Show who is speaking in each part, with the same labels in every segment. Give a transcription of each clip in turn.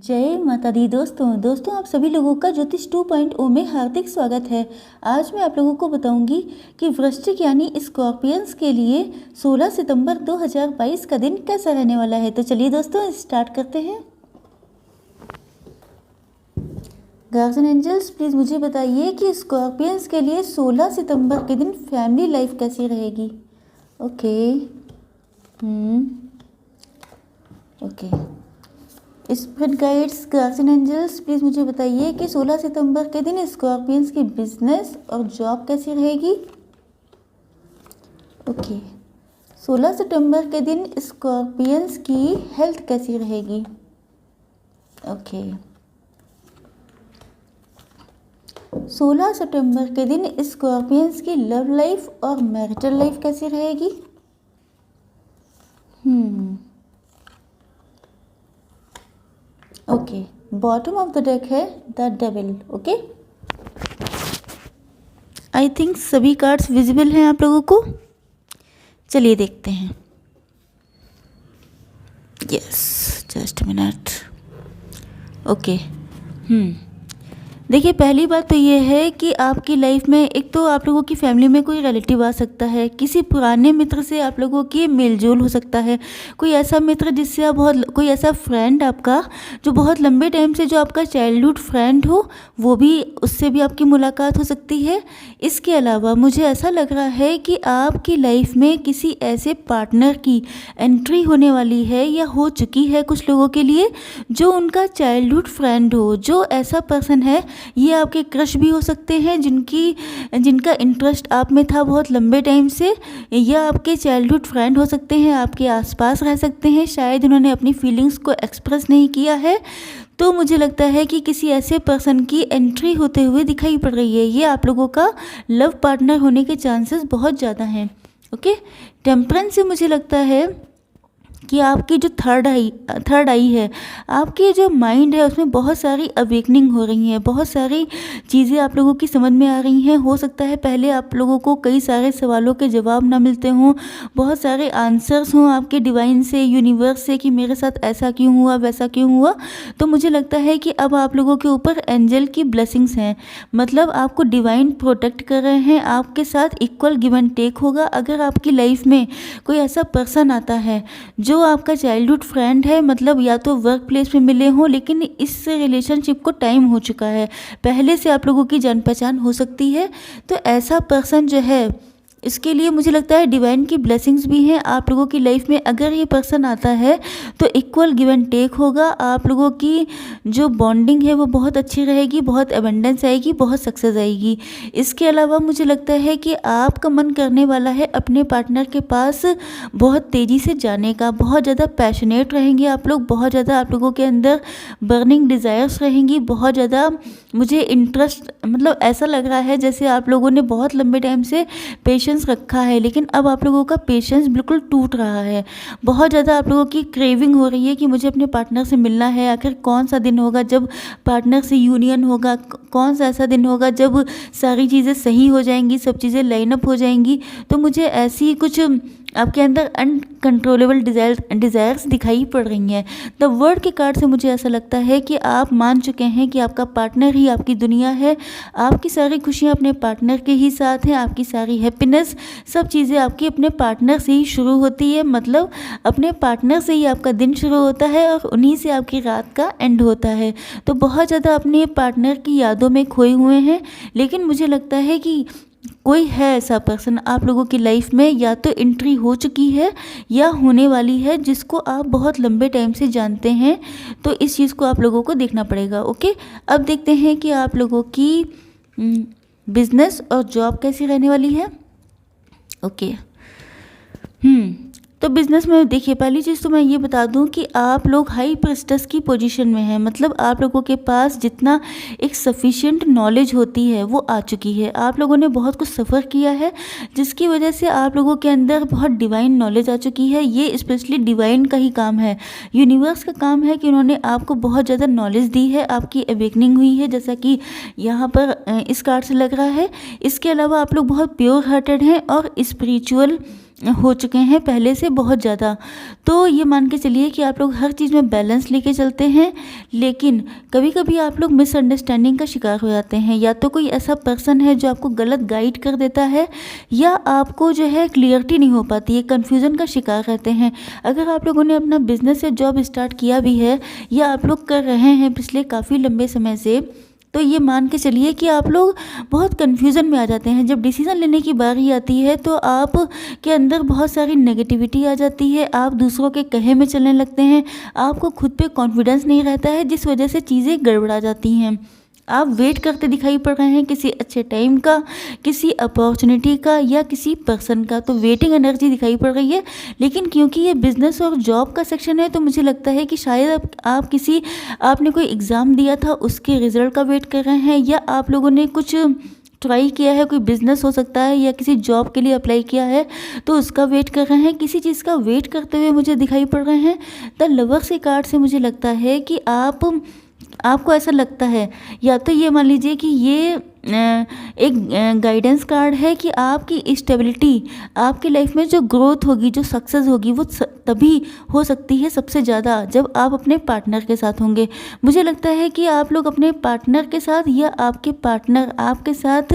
Speaker 1: जय माता दी दोस्तों आप सभी लोगों का ज्योतिष 2.0 में हार्दिक स्वागत है। आज मैं आप लोगों को बताऊंगी कि वृश्चिक यानी स्कॉर्पियंस के लिए 16 सितंबर 2022 का दिन कैसा रहने वाला है। तो चलिए दोस्तों स्टार्ट करते हैं। गार्जियन एंजल्स प्लीज़ मुझे बताइए कि स्कॉर्पियंस के लिए 16 सितंबर के दिन फैमिली लाइफ कैसी रहेगी। Okay spirit guides guardian angels please मुझे बताइए कि 16 सितंबर के दिन स्कॉर्पियंस की बिजनेस और जॉब कैसी रहेगी। 16 सितंबर के दिन स्कॉर्पियंस की हेल्थ कैसी रहेगी। 16 सितंबर के दिन स्कॉर्पियंस की लव लाइफ और मैरिटल लाइफ कैसी रहेगी। बॉटम ऑफ द डेक है द डेविल। आई थिंक सभी कार्ड्स विजिबल हैं आप लोगों को। चलिए देखते हैं। Yes just minute. देखिए पहली बात तो ये है कि आपकी लाइफ में एक तो आप लोगों की फैमिली में कोई रिलेटिव आ सकता है, किसी पुराने मित्र से आप लोगों की मेलजोल हो सकता है, कोई ऐसा मित्र जिससे आप कोई ऐसा फ्रेंड आपका जो बहुत लंबे टाइम से जो आपका चाइल्डहुड फ्रेंड हो, वो भी उससे भी आपकी मुलाकात हो सकती है। इसके अलावा मुझे ऐसा लग रहा है कि आपकी लाइफ में किसी ऐसे पार्टनर की एंट्री होने वाली है या हो चुकी है कुछ लोगों के लिए जो उनका चाइल्डहुड फ्रेंड हो। जो ऐसा पर्सन है ये आपके क्रश भी हो सकते हैं जिनका इंटरेस्ट आप में था बहुत लंबे टाइम से, या आपके चाइल्डहुड फ्रेंड हो सकते हैं, आपके आसपास रह सकते हैं। शायद उन्होंने अपनी फीलिंग्स को एक्सप्रेस नहीं किया है, तो मुझे लगता है कि किसी ऐसे पर्सन की एंट्री होते हुए दिखाई पड़ रही है। ये आप लोगों का लव पार्टनर होने के चांसेस बहुत ज़्यादा हैं। टेम्परेंस से मुझे लगता है कि आपकी जो थर्ड आई है, आपकी जो माइंड है उसमें बहुत सारी अवेकनिंग हो रही है, बहुत सारी चीज़ें आप लोगों की समझ में आ रही हैं। हो सकता है पहले आप लोगों को कई सारे सवालों के जवाब ना मिलते हों, बहुत सारे आंसर्स हों आपके डिवाइन से, यूनिवर्स से कि मेरे साथ ऐसा क्यों हुआ वैसा क्यों हुआ। तो मुझे लगता है कि अब आप लोगों के ऊपर एंजल की ब्लेसिंग्स हैं, मतलब आपको डिवाइन प्रोटेक्ट कर रहे हैं। आपके साथ इक्वल गिव एंड टेक होगा। अगर आपकी लाइफ में कोई ऐसा पर्सन आता है जो आपका चाइल्डहुड फ्रेंड है, मतलब या तो वर्क प्लेस में मिले हों लेकिन इस रिलेशनशिप को टाइम हो चुका है, पहले से आप लोगों की जान पहचान हो सकती है, तो ऐसा पर्सन जो है इसके लिए मुझे लगता है डिवाइन की ब्लेसिंग्स भी हैं आप लोगों की लाइफ में। अगर ये पर्सन आता है तो इक्वल गिव एंड टेक होगा। आप लोगों की जो बॉन्डिंग है वो बहुत अच्छी रहेगी, बहुत एबंडेंस आएगी, बहुत सक्सेस आएगी। इसके अलावा मुझे लगता है कि आपका मन करने वाला है अपने पार्टनर के पास बहुत तेज़ी से जाने का। बहुत ज़्यादा पैशनेट रहेंगे आप लोग, बहुत ज़्यादा आप लोगों के अंदर बर्निंग डिज़ायर्स रहेंगी, बहुत ज़्यादा मुझे इंटरेस्ट, मतलब ऐसा लग रहा है जैसे आप लोगों ने बहुत लंबे टाइम से पेशेंस रखा है लेकिन अब आप लोगों का पेशेंस बिल्कुल टूट रहा है। बहुत ज़्यादा आप लोगों की क्रेविंग हो रही है कि मुझे अपने पार्टनर से मिलना है। आखिर कौन सा दिन होगा जब पार्टनर से यूनियन होगा, कौन सा ऐसा दिन होगा जब सारी चीज़ें सही हो जाएंगी, सब चीज़ें लाइन अप हो जाएंगी। तो मुझे ऐसी कुछ आपके अंदर अनकंट्रोलेबल डिज़ायर्स दिखाई पड़ रही हैं। द वर्ड के कार्ड से मुझे ऐसा लगता है कि आप मान चुके हैं कि आपका पार्टनर ही आपकी दुनिया है। आपकी सारी खुशियाँ अपने पार्टनर के ही साथ हैं, आपकी सारी हैप्पीनेस, सब चीज़ें आपकी अपने पार्टनर से ही शुरू होती है। मतलब अपने पार्टनर से ही आपका दिन शुरू होता है और उन्हीं से आपकी रात का एंड होता है। तो बहुत ज़्यादा अपने पार्टनर की यादों में खोए हुए हैं, लेकिन मुझे लगता है कि कोई है ऐसा पर्सन आप लोगों की लाइफ में, या तो एंट्री हो चुकी है या होने वाली है, जिसको आप बहुत लंबे टाइम से जानते हैं। तो इस चीज़ को आप लोगों को देखना पड़ेगा। अब देखते हैं कि आप लोगों की बिजनेस और जॉब कैसी रहने वाली है। तो बिज़नेस में देखिए, पहली चीज़ तो मैं ये बता दूं कि आप लोग हाई प्रेस्टिज की पोजीशन में हैं। मतलब आप लोगों के पास जितना एक सफिशिएंट नॉलेज होती है वो आ चुकी है। आप लोगों ने बहुत कुछ सफ़र किया है जिसकी वजह से आप लोगों के अंदर बहुत डिवाइन नॉलेज आ चुकी है। ये स्पेशली डिवाइन का ही काम है, यूनिवर्स का काम है कि उन्होंने आपको बहुत ज़्यादा नॉलेज दी है, आपकी अवेकनिंग हुई है, जैसा कि यहाँ पर इस कार्ड से लग रहा है। इसके अलावा आप लोग बहुत प्योर हार्टेड हैं और स्पिरिचुअल हो चुके हैं पहले से बहुत ज़्यादा। तो ये मान के चलिए कि आप लोग हर चीज़ में बैलेंस लेके चलते हैं, लेकिन कभी कभी आप लोग मिसअंडरस्टैंडिंग का शिकार हो जाते हैं। या तो कोई ऐसा पर्सन है जो आपको गलत गाइड कर देता है, या आपको जो है क्लियरिटी नहीं हो पाती है, कन्फ्यूज़न का शिकार रहते हैं। अगर आप लोगों ने अपना बिजनेस या जॉब स्टार्ट किया भी है, या आप लोग कर रहे हैं पिछले काफ़ी लंबे समय से, तो ये मान के चलिए कि आप लोग बहुत कन्फ्यूज़न में आ जाते हैं। जब डिसीज़न लेने की बारी आती है तो आप के अंदर बहुत सारी नेगेटिविटी आ जाती है, आप दूसरों के कहे में चलने लगते हैं, आपको खुद पे कॉन्फिडेंस नहीं रहता है, जिस वजह से चीज़ें गड़बड़ा जाती हैं। आप वेट करते दिखाई पड़ रहे हैं किसी अच्छे टाइम का, किसी अपॉर्चुनिटी का, या किसी पर्सन का, तो वेटिंग एनर्जी दिखाई पड़ रही है। लेकिन क्योंकि ये बिज़नेस और जॉब का सेक्शन है, तो मुझे लगता है कि शायद आप आपने कोई एग्ज़ाम दिया था उसके रिज़ल्ट का वेट कर रहे हैं, या आप लोगों ने कुछ ट्राई किया है, कोई बिज़नेस हो सकता है, या किसी जॉब के लिए अप्लाई किया है तो उसका वेट कर रहे हैं। किसी चीज़ का वेट करते हुए मुझे दिखाई पड़ रहे हैं। द लवर्स के कार्ड से मुझे लगता है कि आपको ऐसा लगता है, या तो ये मान लीजिए कि ये एक गाइडेंस कार्ड है कि आपकी स्टेबिलिटी, आपकी लाइफ में जो ग्रोथ होगी, जो सक्सेस होगी, वो तभी हो सकती है सबसे ज़्यादा जब आप अपने पार्टनर के साथ होंगे। मुझे लगता है कि आप लोग अपने पार्टनर के साथ, या आपके पार्टनर आपके साथ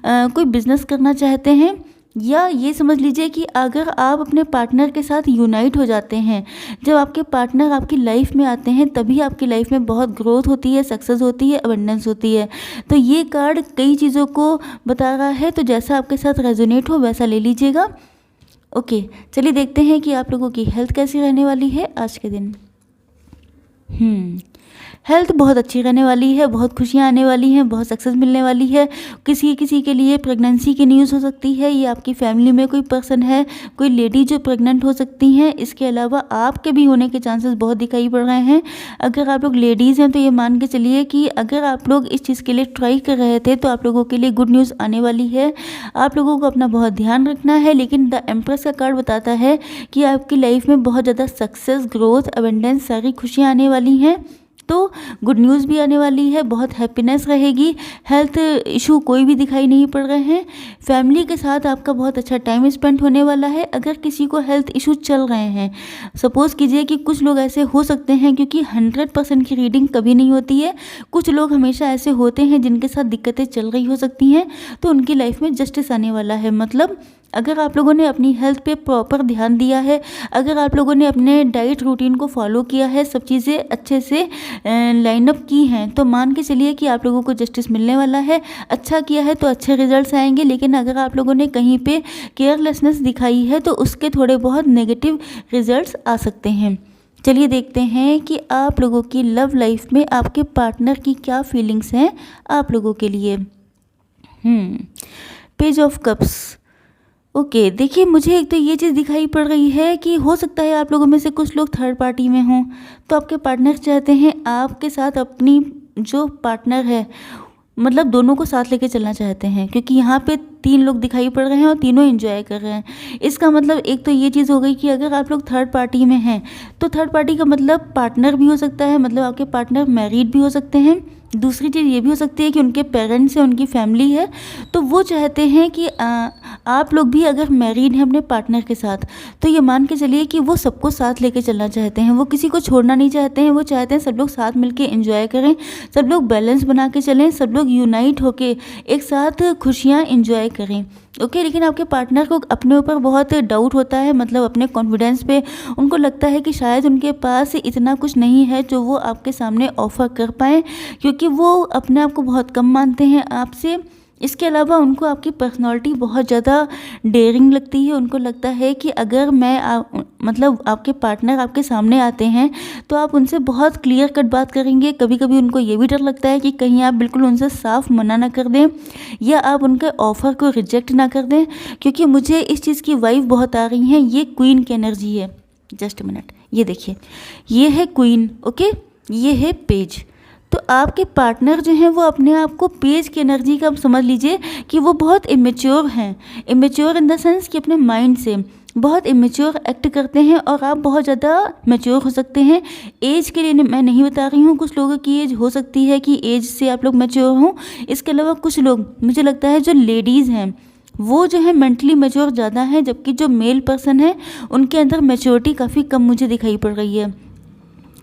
Speaker 1: कोई बिज़नेस करना चाहते हैं, या ये समझ लीजिए कि अगर आप अपने पार्टनर के साथ यूनाइट हो जाते हैं, जब आपके पार्टनर आपकी लाइफ में आते हैं, तभी आपकी लाइफ में बहुत ग्रोथ होती है, सक्सेस होती है, अबंडेंस होती है। तो ये कार्ड कई चीज़ों को बता रहा है, तो जैसा आपके साथ रेजोनेट हो वैसा ले लीजिएगा। ओके, चलिए देखते हैं कि आप लोगों की हेल्थ कैसी रहने वाली है आज के दिन। हेल्थ बहुत अच्छी रहने वाली है, बहुत खुशियाँ आने वाली हैं, बहुत सक्सेस मिलने वाली है। किसी के लिए प्रेगनेंसी की न्यूज़ हो सकती है, ये आपकी फैमिली में कोई पर्सन है, कोई लेडी जो प्रेग्नेंट हो सकती हैं। इसके अलावा आपके भी होने के चांसेस बहुत दिखाई पड़ रहे हैं। अगर आप लोग लेडीज़ हैं तो ये मान के चलिए कि अगर आप लोग इस चीज़ के लिए ट्राई कर रहे थे तो आप लोगों के लिए गुड न्यूज़ आने वाली है। आप लोगों को अपना बहुत ध्यान रखना है, लेकिन द एम्प्रेस का कार्ड बताता है कि आपकी लाइफ में बहुत ज़्यादा सक्सेस, ग्रोथ, अबंडेंस, सारी खुशियाँ आने वाली हैं। तो गुड न्यूज़ भी आने वाली है, बहुत हैप्पीनेस रहेगी। हेल्थ इशू कोई भी दिखाई नहीं पड़ रहे हैं। फैमिली के साथ आपका बहुत अच्छा टाइम स्पेंड होने वाला है। अगर किसी को हेल्थ इशू चल रहे हैं, सपोज़ कीजिए कि कुछ लोग ऐसे हो सकते हैं, क्योंकि 100% की रीडिंग कभी नहीं होती है, कुछ लोग हमेशा ऐसे होते हैं जिनके साथ दिक्कतें चल रही हो सकती हैं, तो उनकी लाइफ में जस्टिस आने वाला है। मतलब अगर आप लोगों ने अपनी हेल्थ पे प्रॉपर ध्यान दिया है, अगर आप लोगों ने अपने डाइट रूटीन को फॉलो किया है, सब चीज़ें अच्छे से लाइन अप की हैं, तो मान के चलिए कि आप लोगों को जस्टिस मिलने वाला है। अच्छा किया है तो अच्छे रिजल्ट्स आएंगे, लेकिन अगर आप लोगों ने कहीं पे केयरलेसनेस दिखाई है तो उसके थोड़े बहुत नेगेटिव रिजल्ट्स आ सकते हैं। चलिए देखते हैं कि आप लोगों की लव लाइफ में आपके पार्टनर की क्या फीलिंग्स हैं आप लोगों के लिए। Page of cups. ओके, देखिए मुझे एक तो ये चीज़ दिखाई पड़ रही है कि हो सकता है आप लोगों में से कुछ लोग थर्ड पार्टी में हों, तो आपके पार्टनर चाहते हैं आपके साथ अपनी जो पार्टनर है, मतलब दोनों को साथ लेके चलना चाहते हैं, क्योंकि यहाँ पे 3 लोग दिखाई पड़ रहे हैं और तीनों एंजॉय कर रहे हैं। इसका मतलब एक तो ये चीज़ हो गई कि अगर आप लोग थर्ड पार्टी में हैं तो थर्ड पार्टी का मतलब पार्टनर भी हो सकता है, मतलब आपके पार्टनर मैरिड भी हो सकते हैं। दूसरी चीज़ ये भी हो सकती है कि उनके पेरेंट्स है, उनकी फैमिली है, तो वो चाहते हैं कि आप लोग भी अगर मैरिड हैं अपने पार्टनर के साथ, तो ये मान के चलिए कि वो सबको साथ लेके चलना चाहते हैं। वो किसी को छोड़ना नहीं चाहते हैं, वो चाहते हैं सब लोग साथ मिलके एंजॉय करें, सब लोग बैलेंस बना के चलें, सब लोग यूनाइट होके एक साथ खुशियाँ एंजॉय करें। ओके, लेकिन आपके पार्टनर को अपने ऊपर बहुत डाउट होता है, मतलब अपने कॉन्फिडेंस पे। उनको लगता है कि शायद उनके पास इतना कुछ नहीं है जो वो आपके सामने ऑफ़र कर पाएँ, क्योंकि वो अपने आप को बहुत कम मानते हैं आपसे। इसके अलावा उनको आपकी पर्सनालिटी बहुत ज़्यादा डेयरिंग लगती है। उनको लगता है कि अगर मतलब आपके पार्टनर आपके सामने आते हैं तो आप उनसे बहुत क्लियर कट बात करेंगे। कभी कभी उनको ये भी डर लगता है कि कहीं आप बिल्कुल उनसे साफ मना ना कर दें, या आप उनके ऑफ़र को रिजेक्ट ना कर दें, क्योंकि मुझे इस चीज़ की वाइब बहुत आ रही है। ये क्वीन की एनर्जी है। जस्ट मिनट, ये देखिए, ये है क्वीन। ओके, ये है पेज। तो आपके पार्टनर जो हैं वो अपने आप को पेज की एनर्जी का समझ लीजिए कि वो बहुत इमेच्योर हैं। इमेच्योर इन द सेंस कि अपने माइंड से बहुत इमेच्योर एक्ट करते हैं, और आप बहुत ज़्यादा मैच्योर हो सकते हैं। एज के लिए मैं नहीं बता रही हूँ, कुछ लोगों की एज हो सकती है कि एज से आप लोग मैच्योर हों। इसके अलावा कुछ लोग, मुझे लगता है जो लेडीज़ हैं वो जो है मेंटली मैच्योर ज़्यादा है, जबकि जो मेल पर्सन है उनके अंदर मैच्योरिटी काफ़ी कम मुझे दिखाई पड़ रही है।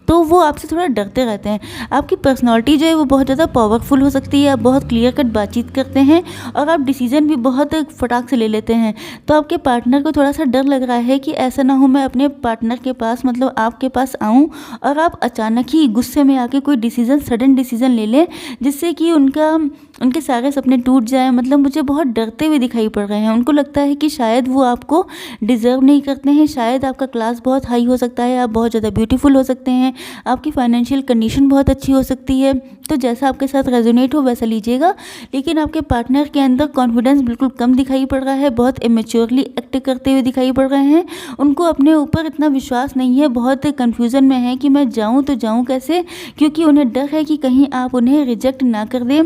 Speaker 1: तो वो आपसे थोड़ा डरते रहते हैं। आपकी पर्सनैलिटी जो है वो बहुत ज़्यादा पावरफुल हो सकती है, आप बहुत क्लियर कट बातचीत करते हैं और आप डिसीज़न भी बहुत फटाक से ले लेते हैं। तो आपके पार्टनर को थोड़ा सा डर लग रहा है कि ऐसा ना हो मैं अपने पार्टनर के पास मतलब आपके पास आऊँ और आप अचानक ही गुस्से में आके कोई डिसीज़न सडन डिसीज़न ले लें, जिससे कि उनके सारे सपने टूट जाएँ। मतलब मुझे बहुत डरते हुए दिखाई पड़ रहे हैं। उनको लगता है कि शायद वो आपको डिज़र्व नहीं करते हैं, शायद आपका क्लास बहुत हाई हो सकता है, आप बहुत ज़्यादा ब्यूटीफुल हो सकते हैं, आपकी फाइनेंशियल कंडीशन बहुत अच्छी हो सकती है। तो जैसा आपके साथ रेजोनेट हो वैसा लीजिएगा। लेकिन आपके पार्टनर के अंदर कॉन्फिडेंस बिल्कुल कम दिखाई पड़ रहा है, बहुत इमेच्योरली एक्ट करते हुए दिखाई पड़ रहे हैं। उनको अपने ऊपर इतना विश्वास नहीं है, बहुत कन्फ्यूज़न में है कि मैं जाऊँ तो जाऊँ कैसे, क्योंकि उन्हें डर है कि कहीं आप उन्हें रिजेक्ट ना कर दें।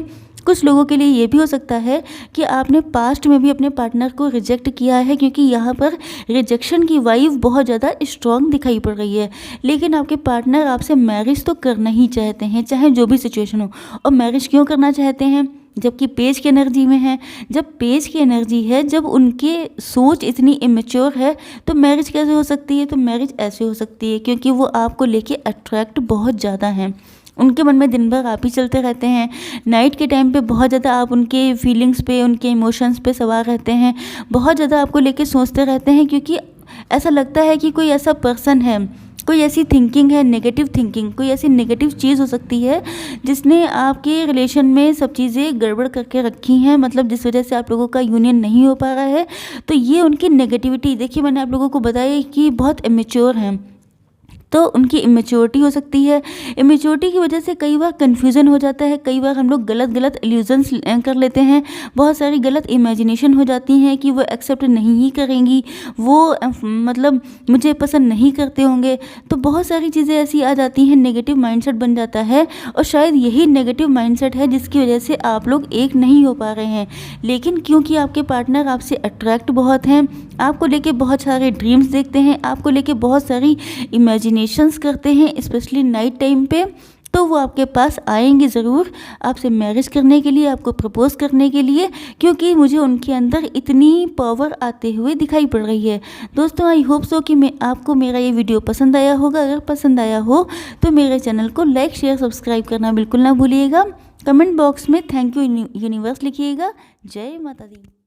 Speaker 1: कुछ लोगों के लिए ये भी हो सकता है कि आपने पास्ट में भी अपने पार्टनर को रिजेक्ट किया है, क्योंकि यहाँ पर रिजेक्शन की वाइब बहुत ज़्यादा स्ट्रॉन्ग दिखाई पड़ रही है। लेकिन आपके पार्टनर आपसे मैरिज तो करना ही चाहते हैं, चाहे जो भी सिचुएशन हो। और मैरिज क्यों करना चाहते हैं? जबकि पेज की एनर्जी में है। जब पेज की एनर्जी है, जब उनके सोच इतनी इमेच्योर है, तो मैरिज कैसे हो सकती है? तो मैरिज ऐसे हो सकती है क्योंकि वो आपको लेके अट्रैक्ट बहुत ज़्यादा हैं। उनके मन में दिन भर आप ही चलते रहते हैं। नाइट के टाइम पे बहुत ज़्यादा आप उनके फीलिंग्स पे, उनके इमोशंस पे सवार रहते हैं, बहुत ज़्यादा आपको लेके सोचते रहते हैं, क्योंकि ऐसा लगता है कि कोई ऐसा पर्सन है, कोई ऐसी थिंकिंग है, नेगेटिव थिंकिंग, कोई ऐसी नेगेटिव चीज़ हो सकती है जिसने आपके रिलेशन में सब चीज़ें गड़बड़ करके रखी हैं, मतलब जिस वजह से आप लोगों का यूनियन नहीं हो पा रहा है। तो ये उनकी नेगेटिविटी, देखिए मैंने आप लोगों को बताया कि बहुत इमेच्योर हैं, तो उनकी इमेच्योरिटी हो सकती है। इमेच्योरिटी की वजह से कई बार कन्फ्यूज़न हो जाता है, कई बार हम लोग गलत इल्यूजन्स कर लेते हैं, बहुत सारी गलत इमेजिनेशन हो जाती हैं कि वो एक्सेप्ट नहीं ही करेंगी, वो मतलब मुझे पसंद नहीं करते होंगे। तो बहुत सारी चीज़ें ऐसी आ जाती हैं, नेगेटिव माइंडसेट बन जाता है, और शायद यही नेगेटिव माइंडसेट है जिसकी वजह से आप लोग एक नहीं हो पा रहे हैं। लेकिन क्योंकि आपके पार्टनर आपसे अट्रैक्ट बहुत हैं, आपको लेके बहुत सारे ड्रीम्स देखते हैं, आपको लेके बहुत सारी इमेजिनेशंस करते हैं, स्पेशली नाइट टाइम पे, तो वो आपके पास आएंगे ज़रूर आपसे मैरिज करने के लिए, आपको प्रपोज करने के लिए, क्योंकि मुझे उनके अंदर इतनी पावर आते हुए दिखाई पड़ रही है। दोस्तों, आई होप सो कि मैं आपको मेरा ये वीडियो पसंद आया होगा। अगर पसंद आया हो तो मेरे चैनल को लाइक, शेयर, सब्सक्राइब करना बिल्कुल ना भूलिएगा। कमेंट बॉक्स में थैंक यू यूनिवर्स लिखिएगा। जय माता दी।